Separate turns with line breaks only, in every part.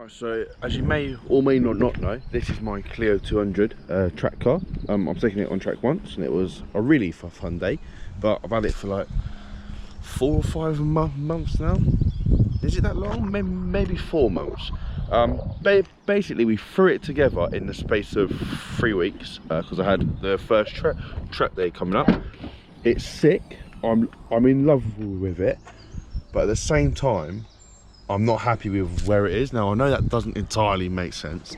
Right, so as you may or may not know, this is my Clio 200 track car. I've taken it on track once and it was a really fun day, but I've had it for like 4 or 5 months now. Is it that long? Maybe 4 months. Basically we threw it together in the space of 3 weeks because I had the first track day coming up. It's sick. I'm in love with it, but at the same time I'm not happy with where it is. Now I know that doesn't entirely make sense.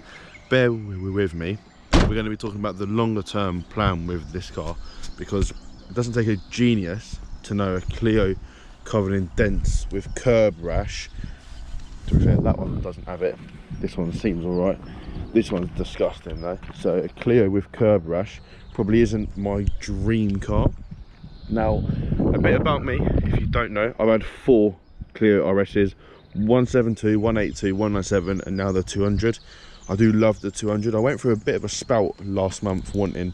Bear with me. We're going to be talking about the longer term plan with this car, because it doesn't take a genius to know a Clio covered in dents with curb rash. To be fair, that one doesn't have it. This one seems alright. This one's disgusting though. So a Clio with curb rash probably isn't my dream car. Now, a bit about me, if you don't know, I've had 4 Clio RSs. 172, 182, 197 and now the 200. I do love the 200. I went through a bit of a spout last month wanting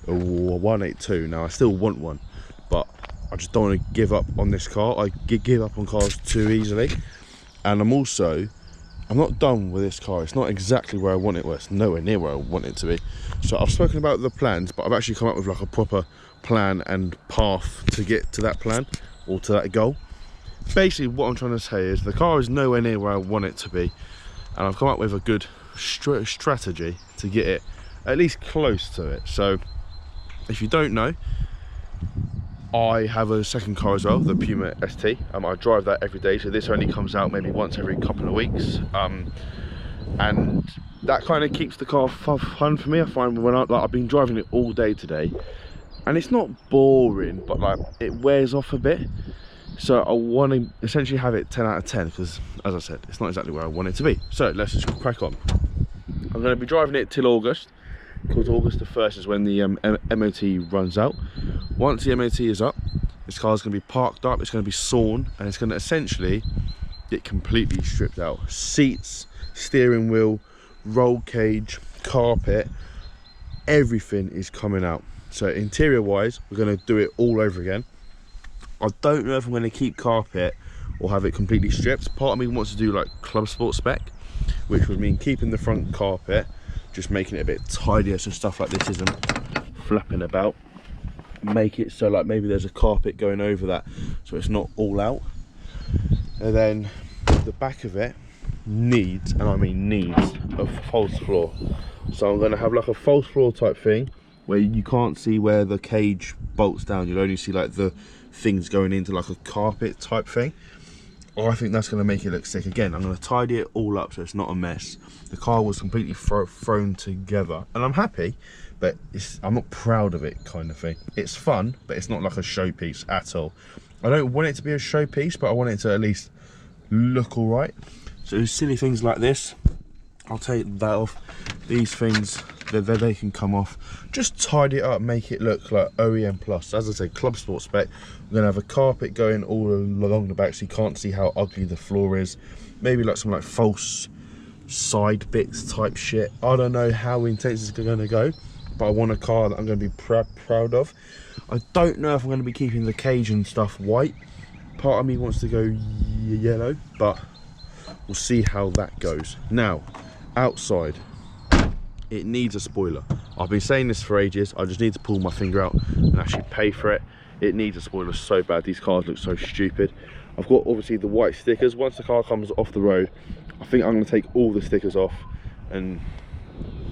a 182. Now I still want one, but I just don't want to give up on this car. I give up on cars too easily, and I'm not done with this car. It's not exactly where I want it. Well, it's nowhere near where I want it to be. So I've spoken about the plans, but I've actually come up with like a proper plan and path to get to that plan or to that goal. Basically what I'm trying to say is the car is nowhere near where I want it to be, and I've come up with a good strategy to get it at least close to it. So if you don't know, I have a second car as well, the Puma ST. I drive that every day, so this only comes out maybe once every couple of weeks, and that kind of keeps the car fun for me. I find when I've been driving it all day today, and it's not boring, but like it wears off a bit. So I want to essentially have it 10 out of 10 because, as I said, it's not exactly where I want it to be. So let's just crack on. I'm going to be driving it till August, because August the 1st is when the MOT runs out. Once the MOT is up, this car is going to be parked up, it's going to be sawn, and it's going to essentially get completely stripped out. Seats, steering wheel, roll cage, carpet, everything is coming out. So interior wise, we're going to do it all over again. I don't know if I'm going to keep carpet or have it completely stripped. Part of me wants to do like Club Sport spec, which would mean keeping the front carpet, just making it a bit tidier so stuff like this isn't flapping about. Make it so like maybe there's a carpet going over that so it's not all out. And then the back of it needs, and I mean needs, a false floor. So I'm going to have like a false floor type thing where you can't see where the cage bolts down. You'll only see like the things going into like a carpet type thing. I think that's going to make it look sick. Again, I'm going to tidy it all up so it's not a mess. The car was completely thrown together and I'm happy, but I'm not proud of it, kind of thing. It's fun, but it's not like a showpiece at all. I don't want it to be a showpiece, but I want it to at least look all right. So silly things like this, I'll take that off. These things, they can come off. Just tidy it up, make it look like OEM plus. As I said, Club Sport spec. We're gonna have a carpet going all along the back so you can't see how ugly the floor is. Maybe like some like false side bits type shit. I don't know how intense it's gonna go, but I want a car that I'm gonna be proud of. I don't know if I'm gonna be keeping the cage and stuff white. Part of me wants to go yellow, but we'll see how that goes. Now, outside, it needs a spoiler. I've been saying this for ages. I just need to pull my finger out and actually pay for it. It needs a spoiler so bad. These cars look so stupid. I've got obviously the white stickers. Once the car comes off the road, I think I'm going to take all the stickers off and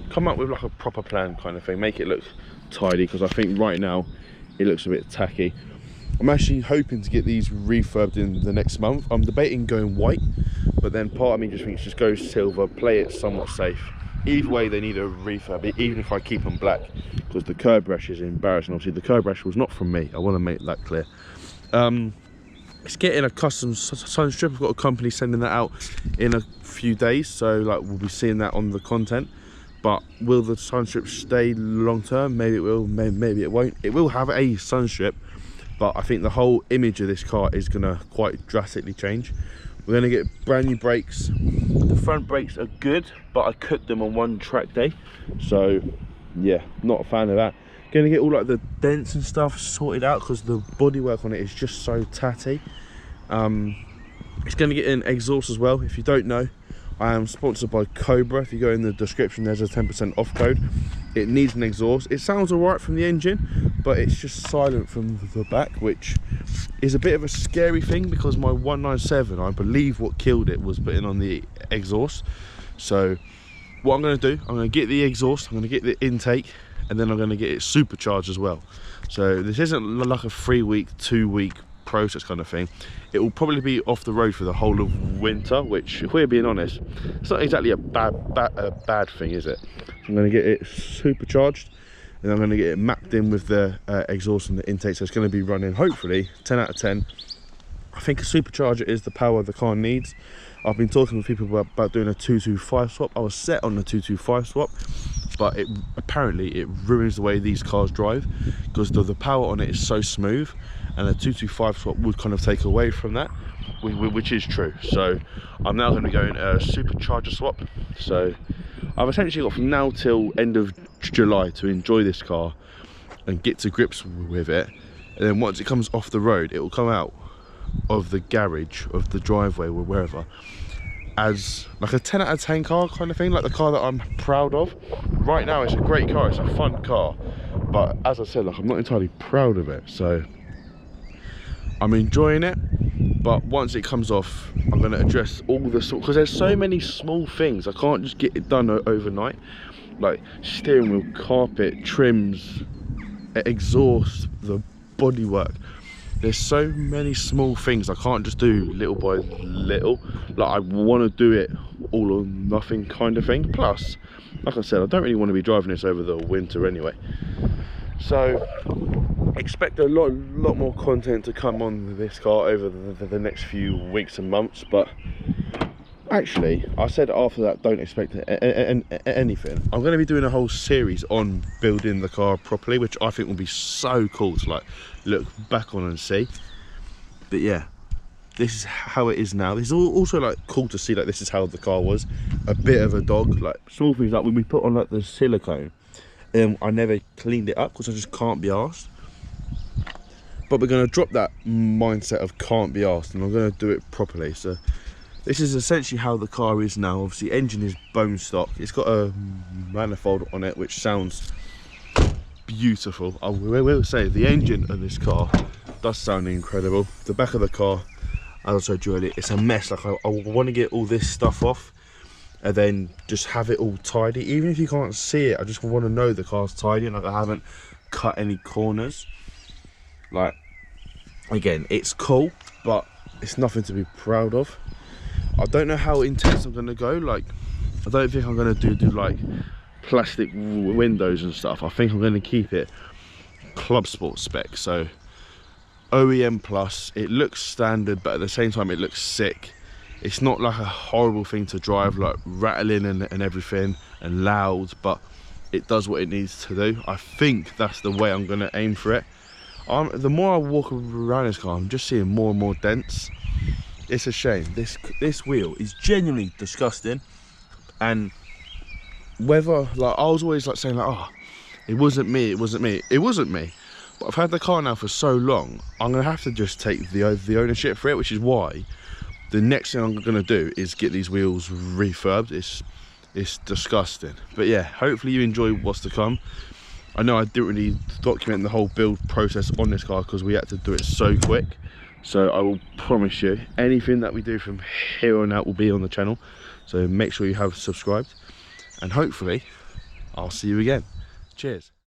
come up with like a proper plan kind of thing. Make it look tidy, because I think right now it looks a bit tacky. I'm actually hoping to get these refurbed in the next month. I'm debating going white, but then part of me just thinks just go silver, play it somewhat safe. Either way, they need a refurb, even if I keep them black, because the curb rash is embarrassing. Obviously, the curb rash was not from me. I want to make that clear. It's getting a custom sun strip. I've got a company sending that out in a few days, so like we'll be seeing that on the content. But will the sun strip stay long term? Maybe it will, maybe it won't. It will have a sun strip, but I think the whole image of this car is going to quite drastically change. We're going to get brand new brakes. The front brakes are good, but I cooked them on one track day, so yeah, not a fan of that. Going to get all like the dents and stuff sorted out because the bodywork on it is just so tatty. It's going to get an exhaust as well. If you don't know, I am sponsored by Cobra. If you go in the description, there's a 10% off code. It needs an exhaust. It sounds alright from the engine, but it's just silent from the back, which is a bit of a scary thing, because my 197, I believe what killed it was putting on the exhaust. So what I'm going to do, I'm going to get the exhaust, I'm going to get the intake, and then I'm going to get it supercharged as well. So this isn't like a 3-week, 2-week process kind of thing. It will probably be off the road for the whole of winter, which, if we're being honest, it's not exactly a bad thing, is it? I'm going to get it supercharged, and I'm going to get it mapped in with the exhaust and the intake, so it's going to be running, hopefully, 10 out of 10. I think a supercharger is the power the car needs. I've been talking with people about doing a 225 swap. I was set on the 225 swap, but apparently it ruins the way these cars drive, because the power on it is so smooth, and a 225 swap would kind of take away from that, which is true. So I'm now going to go in a supercharger swap. So I've essentially got from now till end of July to enjoy this car and get to grips with it, and then once it comes off the road, it will come out of the garage, of the driveway, or wherever, as like a 10 out of 10 car kind of thing, like the car that I'm proud of. Right now it's a great car, it's a fun car, but as I said, like, I'm not entirely proud of it. So I'm enjoying it, but once it comes off, I'm going to address all the because there's so many small things, I can't just get it done overnight, like steering wheel, carpet, trims, exhaust, the bodywork. There's so many small things, I can't just do little by little. Like, I want to do it all or nothing kind of thing. Plus, like I said, I don't really want to be driving this over the winter anyway. So expect a lot more content to come on this car over the next few weeks and months. But actually, I said after that, don't expect anything. I'm going to be doing a whole series on building the car properly, which I think will be so cool to like look back on and see. But yeah, this is how it is now. This is also like cool to see, like, this is how the car was, a bit of a dog. Like small things, like when we put on like the silicone, I never cleaned it up because I just can't be arsed. But we're going to drop that mindset of can't be arsed, and I'm going to do it properly. So this is essentially how the car is now. Obviously, engine is bone stock. It's got a manifold on it, which sounds beautiful. I will say the engine of this car does sound incredible. The back of the car, as I told you earlier, it's a mess. Like, I want to get all this stuff off and then just have it all tidy. Even if you can't see it, I just want to know the car's tidy and like I haven't cut any corners. Like, again, it's cool, but it's nothing to be proud of. I don't know how intense I'm going to go. Like, I don't think I'm going to do like plastic windows and stuff. I think I'm going to keep it Club Sport spec. So OEM plus, it looks standard, but at the same time it looks sick. It's not like a horrible thing to drive, like rattling and everything and loud, but it does what it needs to do. I think that's the way I'm going to aim for it. The more I walk around this car, I'm just seeing more and more dents. It's a shame. This wheel is genuinely disgusting, and whether, like, I was always like saying like, oh, it wasn't me, it wasn't me. It wasn't me. But I've had the car now for so long, I'm gonna have to just take the ownership for it, which is why the next thing I'm gonna do is get these wheels refurbed. It's disgusting. But yeah, hopefully you enjoy what's to come. I know I didn't really document the whole build process on this car because we had to do it so quick. So I will promise you, anything that we do from here on out will be on the channel. So make sure you have subscribed, and hopefully I'll see you again. Cheers.